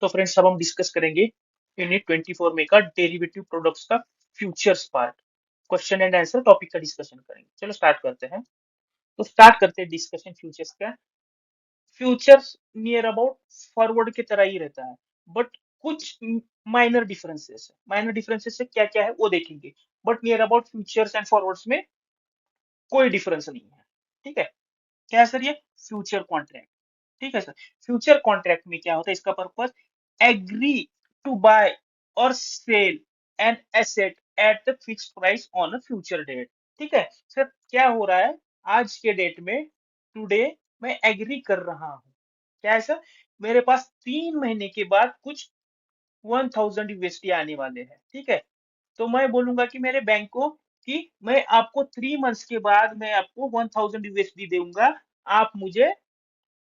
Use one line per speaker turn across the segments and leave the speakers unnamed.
तो फ्रेंड्स अब हम डिस्कस करेंगे यूनिट 24 में का डेरिवेटिव प्रोडक्ट्स का futures part. Question and answer topic का डिस्कशन करेंगे। चलो स्टार्ट करते हैं। तो स्टार्ट करते हैं डिस्कशन फ्यूचर्स का। फ्यूचर्स नियर अबाउट फॉरवर्ड की तरह ही रहता है, बट कुछ माइनर डिफरेंसेस है। माइनर डिफरेंसेस से क्या क्या है वो देखेंगे, but near about futures and forwards में कोई डिफरेंस नहीं है। ठीक है, क्या है सर? ये फ्यूचर कॉन्ट्रैक्ट। ठीक है सर, फ्यूचर कॉन्ट्रैक्ट में क्या होता है, इसका पर्पस एग्री टू बाय और sell an asset at the fixed price on a future date. ठीक है सर, क्या हो रहा है आज के डेट में, टुडे मैं एग्री कर रहा हूँ। क्या है सर? मेरे पास 3 महीने के बाद कुछ 1000 USD आने वाले हैं। ठीक है, तो मैं बोलूंगा कि मेरे बैंक को कि मैं आपको 3 मंथ्स के बाद मैं आपको 1000 USD दूंगा, आप मुझे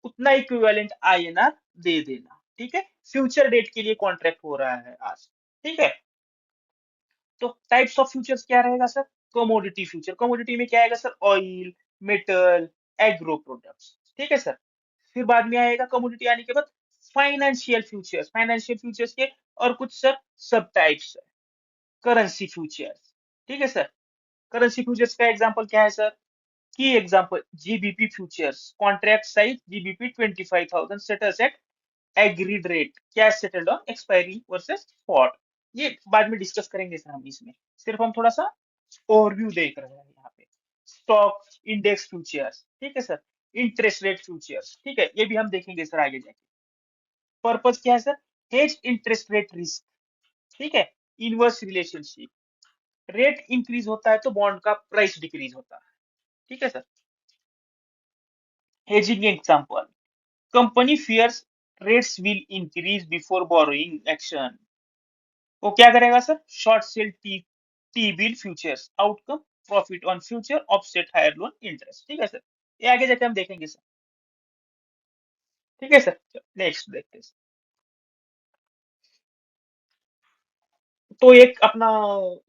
उतना इक्विवेलेंट INR दे देना। ठीक है, फ्यूचर डेट के लिए कॉन्ट्रैक्ट हो रहा है आज। ठीक है, तो टाइप्स ऑफ फ्यूचर्स क्या रहेगा सर? Commodity future. कमोडिटी में क्या आएगा sir? Oil, metal, agro products. ठीक है सर, फिर बाद में आएगा कमोडिटी आने के बाद फाइनेंशियल फ्यूचर्स। फाइनेंशियल फ्यूचर्स के और कुछ सर सब टाइप्स है। Currency futures. ठीक है सर, करेंसी फ्यूचर्स का एग्जांपल क्या है सर? की example GBP futures, contract size GBP 25,000 settles at agreed rate, cash settled on expiry versus spot. ये बाद में डिस्कस करेंगे सर हम इसमें, सिर्फ हम थोड़ा सा ओवरव्यू देख रहे हैं यहाँ पे। Stock index futures. ठीक है सर, इंटरेस्ट रेट फ्यूचर्स। ठीक है, ये भी हम देखेंगे सर आगे जाके। पर्पस क्या है sir? Hedge interest rate risk. ठीक है, इनवर्स रिलेशनशिप, रेट इंक्रीज होता है तो बॉन्ड का प्राइस डिक्रीज होता है। ठीक है sir, hedging example, company fears rates will increase before borrowing action। वो क्या करेगा sir? Short sell T bill futures, outcome profit on future offset higher loan interest. ठीक है सर, ये आगे जाके हम देखेंगे सर। ठीक है सर, नेक्स्ट देखते हैं। तो एक अपना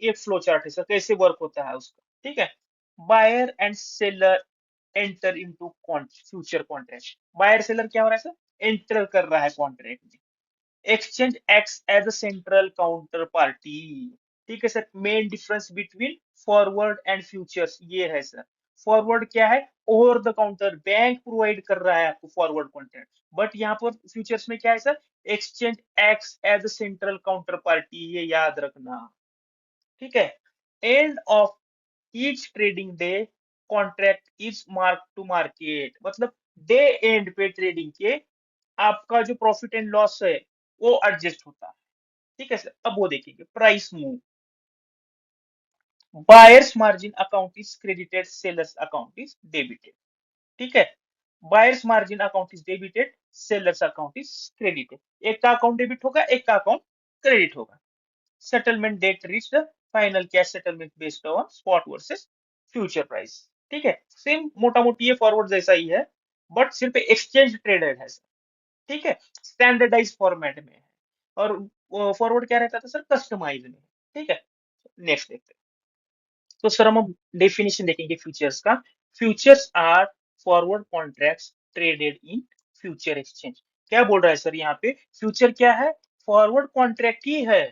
एक फ्लो चार्ट है सर, कैसे वर्क होता है उसका। ठीक है, buyer and seller enter into future contract. Buyer seller क्या हो रहा है सर? एंटर कर रहा है कॉन्ट्रैक्ट में। Exchange acts as a central counterparty. ठीक है sir, main difference between forward and futures ये है सर। फॉरवर्ड क्या है? Over the counter, bank provide कर रहा है आपको फॉरवर्ड कॉन्ट्रैक्ट। बट यहाँ पर फ्यूचर्स में क्या है sir? Exchange acts as a central counterparty, ये याद रखना। ठीक है, end of each trading day contract is mark to market, मतलब डे एंड पे ट्रेडिंग के आपका जो प्रॉफिट एंड लॉस है वो एडजस्ट होता है। ठीक है सर, अब वो देखेंगे price move. Buyers margin account is credited, sellers account is debited. ठीक है, buyers margin account is debited, sellers account is credited. एक का अकाउंट डेबिट होगा, एक का अकाउंट क्रेडिट होगा। Settlement date reached, final cash settlement based on spot versus future price. ठीक है, सेम मोटा मोटी ये फॉरवर्ड जैसा ही है, बट सिर्फ एक्सचेंज ट्रेडेड है सर। ठीक है, स्टैंडर्डाइज फॉर्मेट में है। और फॉरवर्ड क्या रहता था सर? कस्टमाइज में। ठीक है, नेक्स्ट देखते हैं। तो सर हम डेफिनेशन देखेंगे फ्यूचर्स का। Futures are forward contracts traded in future exchange. क्या बोल रहा है सर यहाँ पे? फ्यूचर क्या है? फॉरवर्ड कॉन्ट्रैक्ट ही है,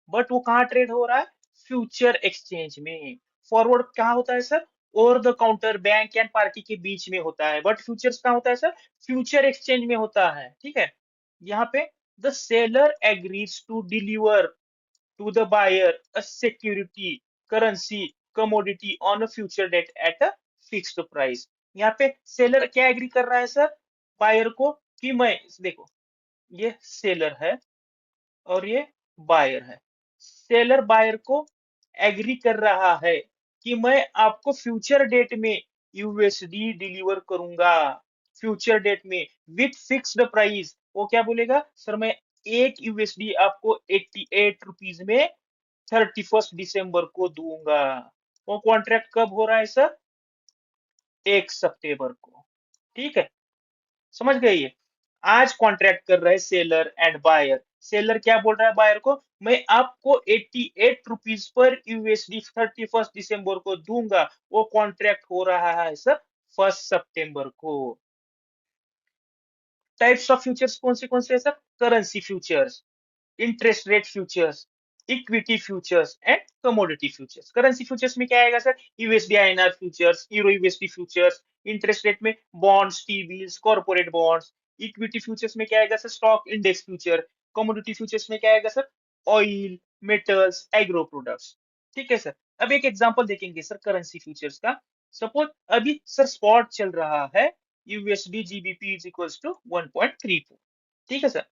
बट वो कहाँ ट्रेड हो रहा है? फ्यूचर एक्सचेंज में। फॉरवर्ड कहाँ होता है sir? Over the counter, bank and party के बीच में होता है, बट फ्यूचर्स कहाँ होता है सर? फ्यूचर एक्सचेंज में होता है। ठीक है, यहाँ पे the seller agrees to deliver to the buyer a security, currency, commodity on a future date at a fixed price। यहाँ पे सेलर क्या एग्री कर रहा है सर? बायर को कि मैं, देखो ये सेलर है और ये बायर है। सेलर बायर को एग्री कर रहा है कि मैं आपको फ्यूचर डेट में यूएसडी डिलीवर करूंगा। फ्यूचर डेट में विथ फिक्स्ड प्राइस। वो क्या बोलेगा सर? मैं 1 USD आपको 88 रुपीज में 31 दिसंबर को दूंगा। वो कॉन्ट्रैक्ट कब हो रहा है सर? 1 सितंबर को। ठीक है, समझ गए ये? आज कॉन्ट्रैक्ट कर रहे हैं सेलर एंड बायर। सेलर क्या बोल रहा है बायर को? मैं आपको 88 रुपीज पर यूएसडी 31 दिसंबर को दूंगा। वो कॉन्ट्रैक्ट हो रहा है सर 1 सितंबर को। टाइप्स ऑफ फ्यूचर्स कौन से है sir? Currency futures, interest rate futures, equity futures and commodity futures. Currency futures में क्या आएगा sir? USD INR futures, euro USD futures. Interest rate में bonds, T bills, corporate bonds. Equity futures में क्या आएगा sir? Stock index future. Commodity futures में क्या आएगा sir? Oil, metals, agro products. ठीक है सर। अब एक एग्जांपल देखेंगे सर करेंसी फ्यूचर्स का। सपोज अभी सर स्पॉट चल रहा है USD GBP is equals to 1.34। ठीक है सर।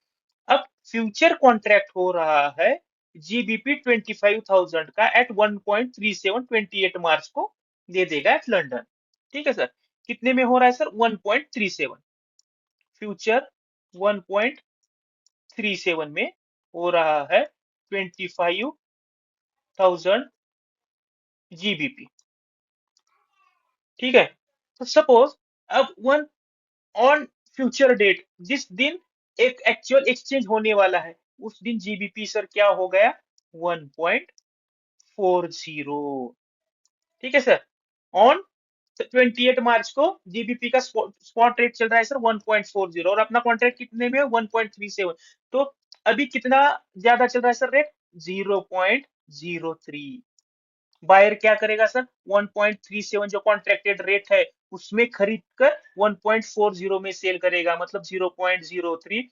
अब फ्यूचर कॉन्ट्रैक्ट हो रहा है जीबीपी 25,000 का एट 1.3728 मार्च को दे देगा एट लंदन। ठीक है सर। कितने में हो रहा है सर? 1.37। फ्यूचर 1.37 में हो रहा है 25,000 जीबीपी। ठीक है। तो सपोज अब वन ऑन फ्यूचर डेट, जिस दिन एक एक्चुअल एक्सचेंज होने वाला है, उस दिन जीबीपी सर क्या हो गया? 1.40। ठीक है सर। ऑन 28 मार्च को जीबीपी का स्पॉट रेट चल रहा है सर 1.40 और अपना कॉन्ट्रैक्ट कितने में है? 1.37। तो अभी कितना ज्यादा चल रहा है सर रेट? 0.03। बायर क्या करेगा सर? 1.37 जो कॉन्ट्रैक्टेड रेट है उसमें खरीद कर 1.40 में सेल करेगा, मतलब 0.03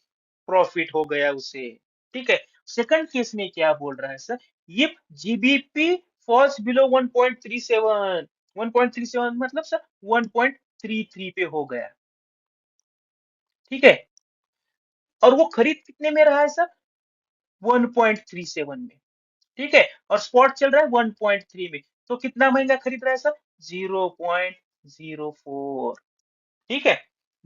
प्रॉफिट हो गया उसे। ठीक है। सेकंड केस में क्या बोल रहा है सर? ये जीबीपी फॉल्स बिलो 1.37। 1.37 मतलब सर 1.33 पे हो गया। ठीक है। और वो खरीद कितने में रहा है सर? 1.37 में। ठीक है। और स्पॉट चल रहा है 1.3 में। तो कितना महंगा खरीद रहा है सर? 0.04। ठीक है।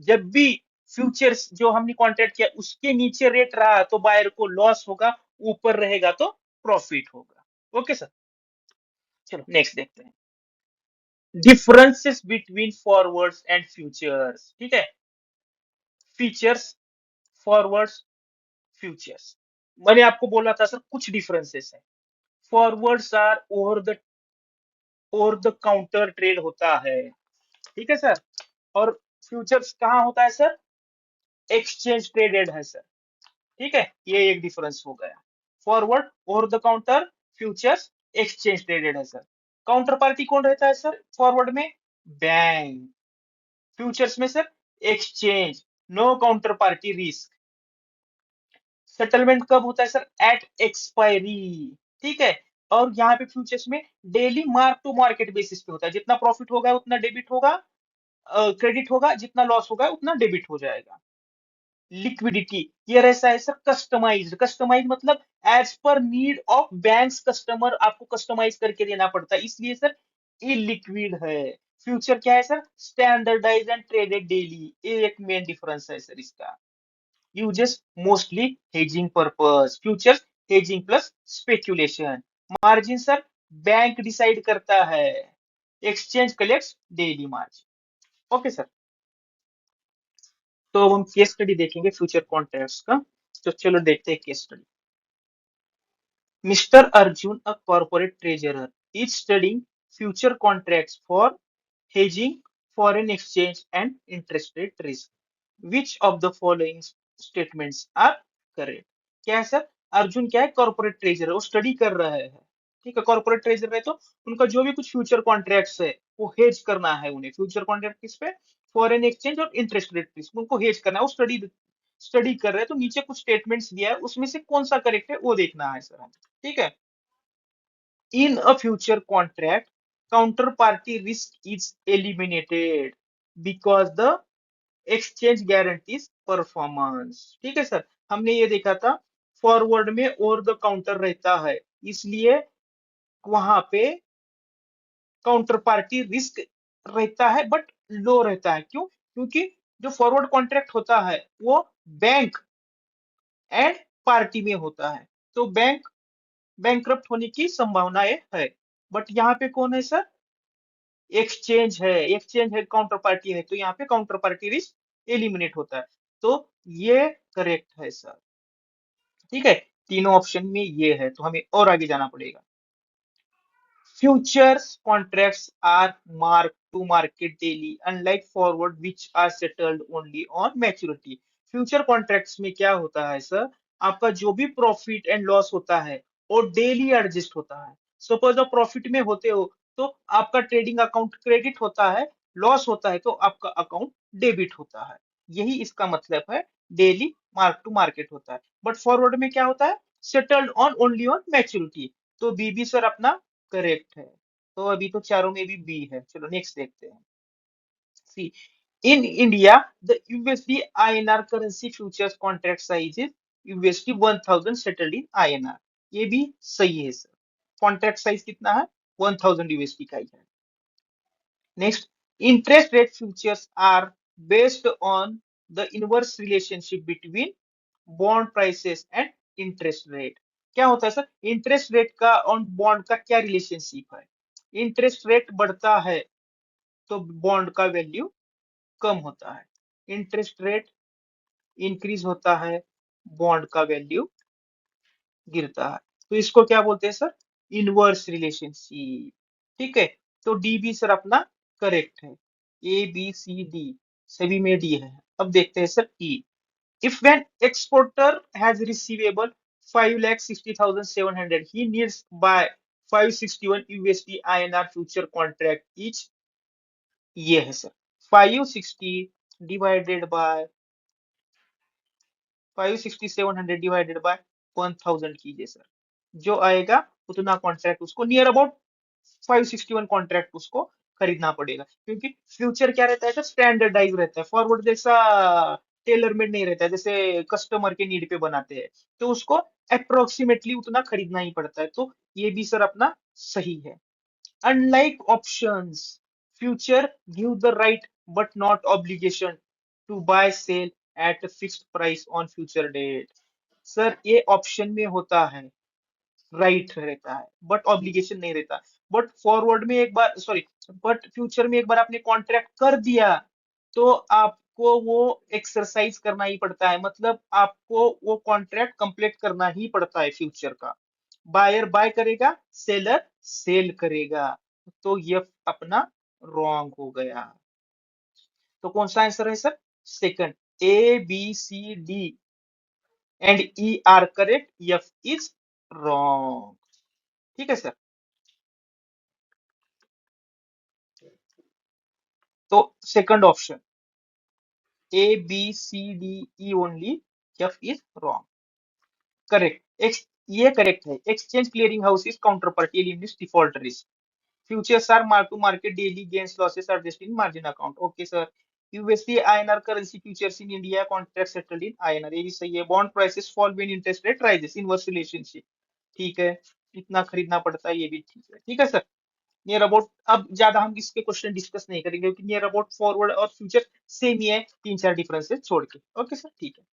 जब भी फ्यूचर्स जो हमने कॉन्ट्रैक्ट किया उसके नीचे रेट रहा तो बायर को लॉस होगा, ऊपर रहेगा तो प्रॉफिट होगा। Okay sir. चलो नेक्स्ट देखते हैं। Differences between forwards and futures. ठीक है। Features, forwards, futures. मैंने आपको बोला था सर कुछ डिफरेंसेस है। Forwards are over the counter trade होता है। ठीक है सर। और फ्यूचर्स कहाँ होता है सर? एक्सचेंज ट्रेडेड है सर। ठीक है। ये एक डिफरेंस हो गया। Forward over the counter, futures exchange traded है सर। काउंटर पार्टी कौन रहता है सर फॉरवर्ड में? बैंक। फ्यूचर्स में sir exchange, no counterparty risk. Settlement कब होता है सर? Eight expiry. ठीक है। और यहाँ पे फ्यूचर्स में daily mark to market basis पे होता है, जितना प्रॉफिट होगा उतना डेबिट होगा, क्रेडिट होगा, जितना लॉस होगा उतना डेबिट हो जाएगा। लिक्विडिटी, ये रहता है सर कस्टमाइज्ड। कस्टमाइज मतलब as per need of banks, customer आपको कस्टमाइज करके देना पड़ता है, इसलिए सर इलिक्विड है। फ्यूचर क्या है sir? Standardize and traded daily. ये एक मेन डिफरेंस है सर इसका। Uses mostly hedging purpose. Futures hedging plus speculation. Margin sir bank decide करता है, exchange collects daily margin. Okay sir. तो अब हम केस स्टडी देखेंगे फ्यूचर कॉन्ट्रैक्ट्स का। तो चलो देखते हैं case study. Mister Arjun, a corporate treasurer, is studying future contracts for hedging foreign exchange and interest rate risk. Which of the following statements are correct? क्या है सर? अर्जुन क्या है? कॉर्पोरेट ट्रेजर है, वो स्टडी कर रहा है। ठीक है। कॉर्पोरेट ट्रेजर है तो उनका जो भी कुछ फ्यूचर कॉन्ट्रैक्ट्स है वो हेज करना है उन्हें। फ्यूचर कॉन्ट्रैक्ट किस पे? फॉरेन एक्सचेंज और इंटरेस्ट रेट रिस्क, उनको हेज करना है। वो स्टडी स्टडी कर रहे हैं तो नीचे कुछ स्टेटमेंट्स दिया है, उसमें से कौन सा करेक्ट है वो देखना है सर हमें। ठीक है। In a future contract, counterparty risk is eliminated because the exchange guarantees performance। ठीक है सर। हमने ये देखा था फॉरवर्ड में ओवर द काउंटर रहता है, इसलिए वहां पे काउंटर पार्टी रिस्क रहता है बट लो रहता है। क्यों? क्योंकि जो फॉरवर्ड कॉन्ट्रैक्ट होता है वो बैंक एंड पार्टी में होता है, तो बैंकक्रप्ट होने की संभावनाएं है। बट यहाँ पे कौन है सर? एक्सचेंज है, काउंटर पार्टी है, तो यहाँ पे काउंटर पार्टी रिस्क एलिमिनेट होता है। तो ये करेक्ट है सर। ठीक है। तीनों ऑप्शन में ये है, तो हमें और आगे जाना पड़ेगा। Futures contracts are mark to market daily unlike forward which are settled only on maturity. Future contracts में क्या होता है सर, आपका जो भी प्रॉफिट एंड लॉस होता है वो डेली एडजस्ट होता है। सपोज आप प्रॉफिट में होते हो तो आपका ट्रेडिंग अकाउंट क्रेडिट होता है, लॉस होता है तो आपका अकाउंट डेबिट होता है। यही इसका मतलब है, डेली मार्क टू मार्केट होता है। बट फॉरवर्ड में क्या होता है, settled on only on maturity. तो बी सर अपना करेक्ट है। तो अभी तो चारों में भी बी है। चलो नेक्स्ट देखते हैं। सी, in India, the USD INR currency futures contract size is USD 1000 settled in INR। ये भी सही है सर। कॉन्ट्रैक्ट साइज कितना है, 1000 यूएसडी का ही है। Next, interest rate futures are based on the inverse relationship between bond prices and interest rate. क्या होता है सर, इंटरेस्ट रेट का और बॉन्ड का क्या रिलेशनशिप है। इंटरेस्ट रेट बढ़ता है तो बॉन्ड का वैल्यू कम होता है, इंटरेस्ट रेट इंक्रीज होता है, बॉन्ड का वैल्यू गिरता है। तो इसको क्या बोलते हैं सर, इनवर्स रिलेशनशिप। ठीक है, तो डी बी सर अपना करेक्ट है। ए बी सी डी सभी में डी है। अब देखते हैं sir E. If when exporter has receivable 5,60,700 he needs buy 561 USD INR future contract each. ये है sir 560 divided by 560 700 divided by 1000 कीजिए सर, जो आएगा उतना कॉन्ट्रैक्ट उसको नियर अबाउट 561 कॉन्ट्रैक्ट उसको खरीदना पड़ेगा। क्योंकि फ्यूचर क्या रहता है सर, स्टैंडर्डाइज रहता है। फॉरवर्ड जैसा टेलर मेड नहीं रहता है, जैसे कस्टमर के नीड पे बनाते हैं, तो उसको अप्रोक्सीमेटली उतना खरीदना ही पड़ता है। तो ये भी सर अपना सही है। Unlike options, future give the right but not obligation to buy sell at a fixed price on future date। Sir ये ऑप्शन में होता है, राइट रहता है, बट ऑब्लिगेशन नहीं रहता। बट फॉरवर्ड में एक बार, सॉरी, बट फ्यूचर में एक बार आपने कॉन्ट्रैक्ट कर दिया तो आपको वो एक्सरसाइज करना ही पड़ता है। मतलब आपको वो कॉन्ट्रैक्ट कंप्लीट करना ही पड़ता है फ्यूचर का। बायर बाय करेगा, सेलर सेल करेगा। तो ये अपना रॉन्ग हो गया। तो कौन सा आंसर है sir, second. A B C D and E are correct, F is wrong. ठीक है सर। तो second option A B C D E only, F is wrong. Correct X, ये करेक्ट है। Exchange clearing house is counterparty eliminates default risk. Futures are mark to market daily, gains losses are just in margin account। Okay sir। USD INR currency futures in India contract settled in INR। ये भी सही है। Bond prices fall when interest rate rises, inverse relationship। ठीक है, इतना खरीदना पड़ता है, ये भी ठीक है। ठीक है सर। नियर अबाउट अब ज्यादा हम इसके क्वेश्चन डिस्कस नहीं करेंगे, क्योंकि नियर अबाउट फॉरवर्ड और फ्यूचर सेम ही है, तीन चार डिफरेंसेस छोड़ के। ओके सर, ठीक है।